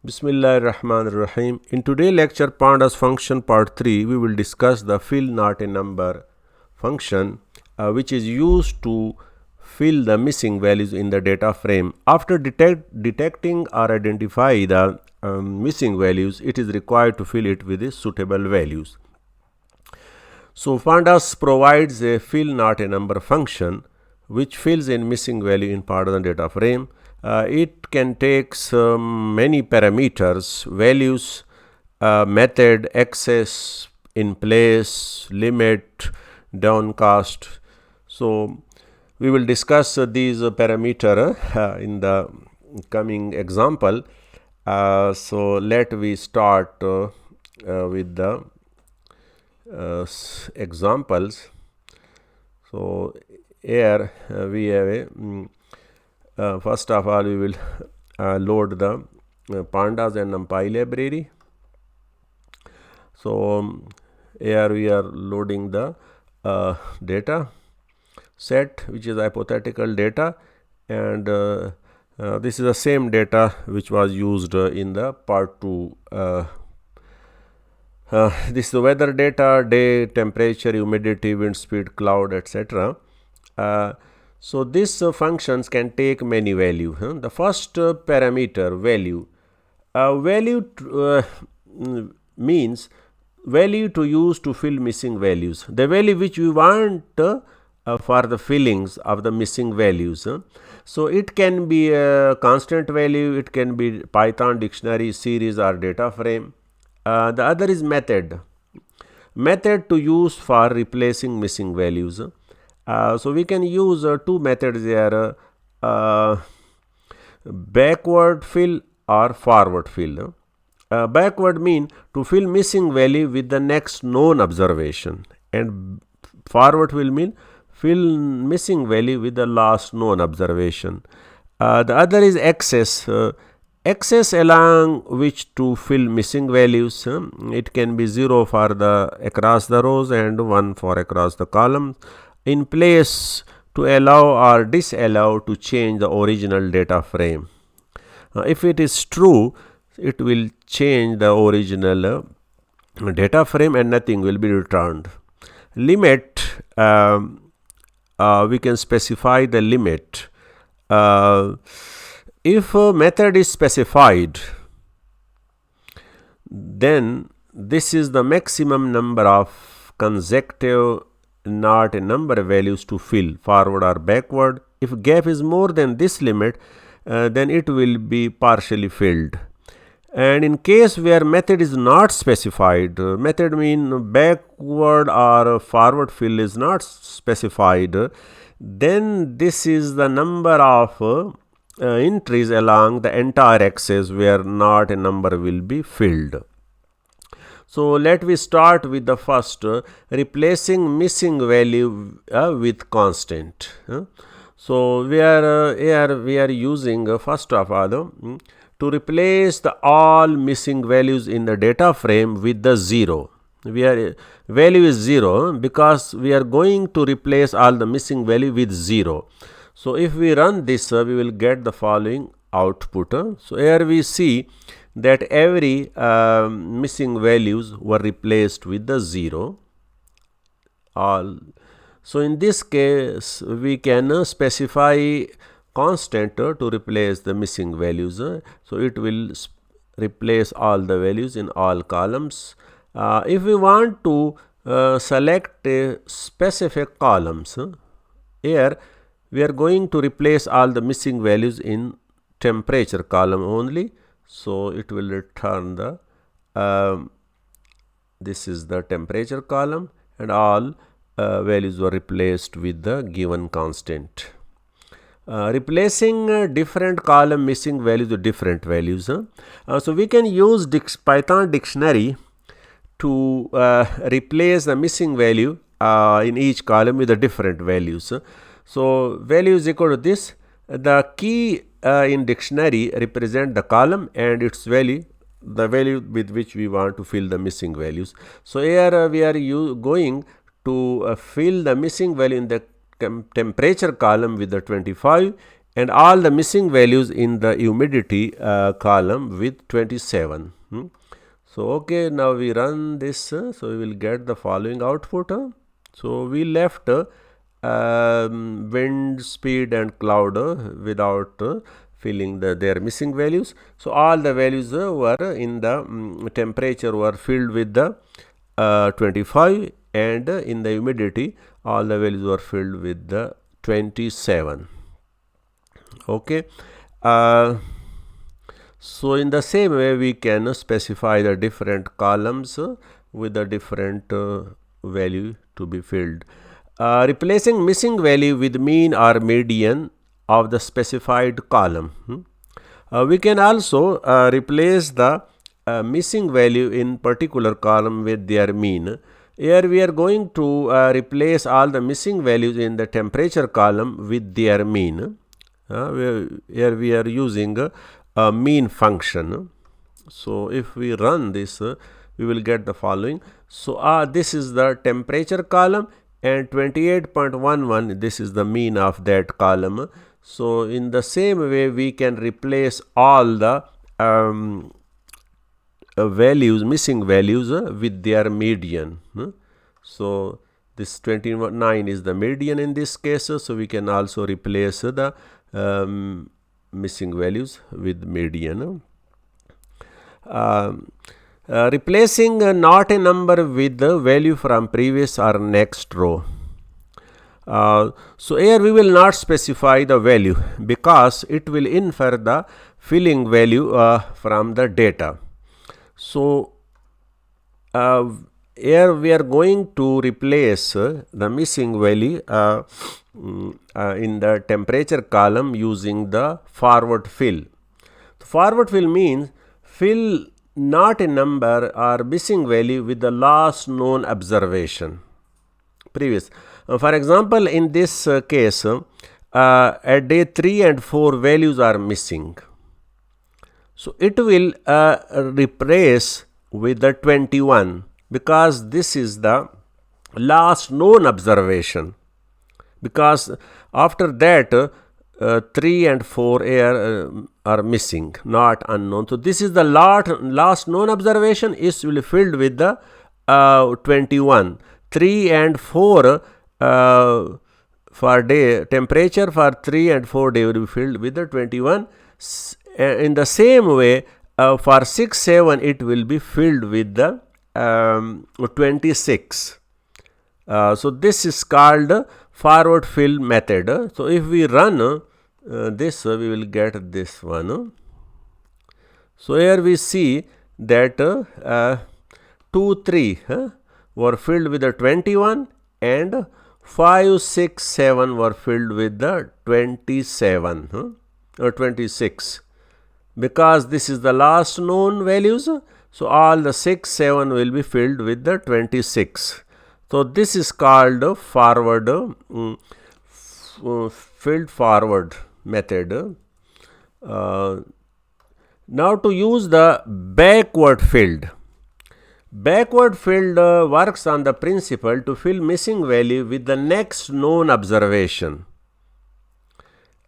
Bismillahirrahmanirrahim. In today's lecture, Pandas function part 3, we will discuss the fill not a number function which is used to fill the missing values in the data frame. After detecting or identify the missing values, it is required to fill it with the suitable values. So Pandas provides a fill not a number function which fills in missing value in part of the data frame. It can take many parameters, values, method, access, in place, limit, downcast. So we will discuss these parameters in the coming example. So let we start with the examples. So here we have a first of all, we will load the pandas and numpy library. So here we are loading the data set, which is hypothetical data, and this is the same data which was used in the part 2. This is the weather data, day, temperature, humidity, wind speed, cloud, etc. So these functions can take many values. The first parameter, value. Value means value to use to fill missing values. The value which we want for the fillings of the missing values. So it can be a constant value, it can be Python dictionary, series, or data frame. The other is method. Method to use for replacing missing values. So we can use two methods here, backward fill or forward fill. Backward mean to fill missing value with the next known observation, and forward will mean fill missing value with the last known observation. The other is access. Access along which to fill missing values. It can be 0 for the across the rows and 1 for across the columns. In place, to allow or disallow to change the original data frame. If it is true, it will change the original data frame and nothing will be returned. Limit, we can specify the limit. If a method is specified, then this is the maximum number of consecutive not a number values to fill, forward or backward. If gap is more than this limit, then it will be partially filled. And in case where method is not specified, method mean backward or forward fill is not specified, then this is the number of entries along the entire axis where not a number will be filled. So let we start with the first, replacing missing value with constant. So here we are using first of all to replace the all missing values in the data frame with the 0. Value is 0 because we are going to replace all the missing value with 0. So if we run this, we will get the following output. So here we see that every missing values were replaced with the 0. So in this case, we can specify constant to replace the missing values. So it will replace all the values in all columns. If we want to select a specific columns, here we are going to replace all the missing values in temperature column only. So it will return the this is the temperature column, and all values were replaced with the given constant. Replacing different column missing values with different values. So we can use Python dictionary to replace the missing value in each column with the different values. So value is equal to this. The key in dictionary represent the column and its value, the value with which we want to fill the missing values. So here we are going to fill the missing value in the temperature column with the 25, and all the missing values in the humidity column with 27. So okay, now we run this, so we will get the following output. So we left wind, speed and cloud without filling their missing values. So all the values were in the temperature were filled with the 25, and in the humidity all the values were filled with the 27. Okay. So in the same way we can specify the different columns with a different value to be filled. Replacing missing value with mean or median of the specified column. We can also replace the missing value in particular column with their mean. Here we are going to replace all the missing values in the temperature column with their mean. Here we are using a mean function. So if we run this, we will get the following. So this is the temperature column, and 28.11, this is the mean of that column. So in the same way we can replace all the values, missing values with their median. So this 29 is the median in this case, so we can also replace the missing values with median. Replacing not a number with the value from previous or next row. So here we will not specify the value because it will infer the filling value from the data. So here we are going to replace the missing value in the temperature column using the forward fill. Forward fill means fill not a number or missing value with the last known observation previous. For example, in this case, at day 3 and 4 values are missing. So it will replace with the 21 because this is the last known observation, because after that 3 and 4 are missing, not unknown. So this is the last known observation is will be filled with the 21. 3 and 4 for day temperature for 3 and 4 day will be filled with the 21. In the same way for 6, 7 it will be filled with the 26. So this is called forward fill method. So if we run this, we will get this one. So here we see that 2, 3 were filled with the 21, and 5, 6, 7 were filled with the 27 or 26, because this is the last known values. So all the 6, 7 will be filled with the 26. So this is called forward filled forward method. Now to use the backward filled. Backward filled works on the principle to fill missing value with the next known observation.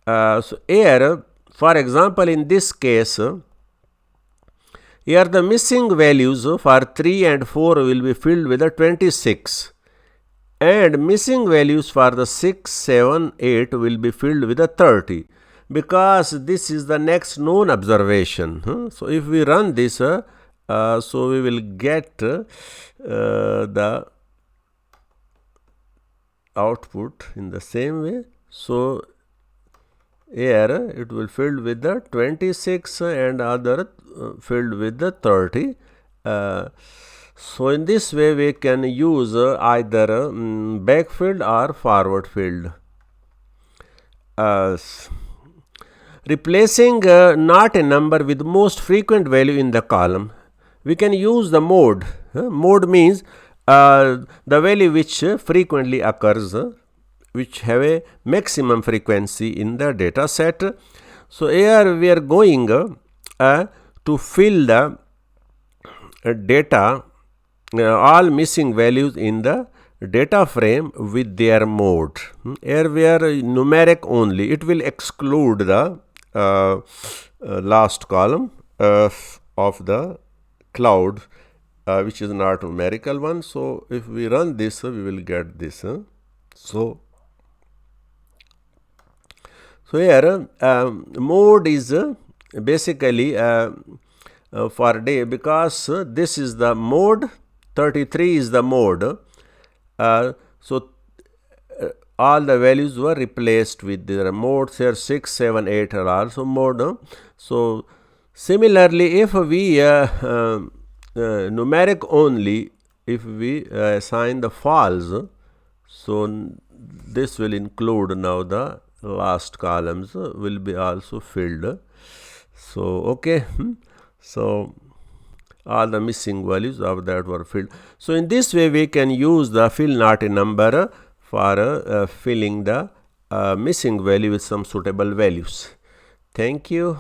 So here, for example, in this case, here the missing values for 3 and 4 will be filled with the 26, and missing values for the 6, 7, 8 will be filled with the 30, because this is the next known observation. So if we run this, so we will get the output in the same way. So here it will filled with the 26 and other filled with the 30. So in this way we can use either backfilled or forward filled. Replacing not a number with most frequent value in the column, we can use the mode. Mode means the value which frequently occurs, which have a maximum frequency in the data set. So here we are going to fill the data all missing values in the data frame with their mode. Here we are numeric only. It will exclude the last column of the cloud, which is not numerical one. So if we run this, we will get this. So here mode is basically for day, because this is the mode, 33 is the mode. So all the values were replaced with the modes. Here 6, 7, 8 are also mode. So similarly, if we numeric only, if we assign the false, so this will include now the last columns will be also filled. So okay, so all the missing values of that were filled. So in this way we can use the fill not a number for filling the missing value with some suitable values. Thank you.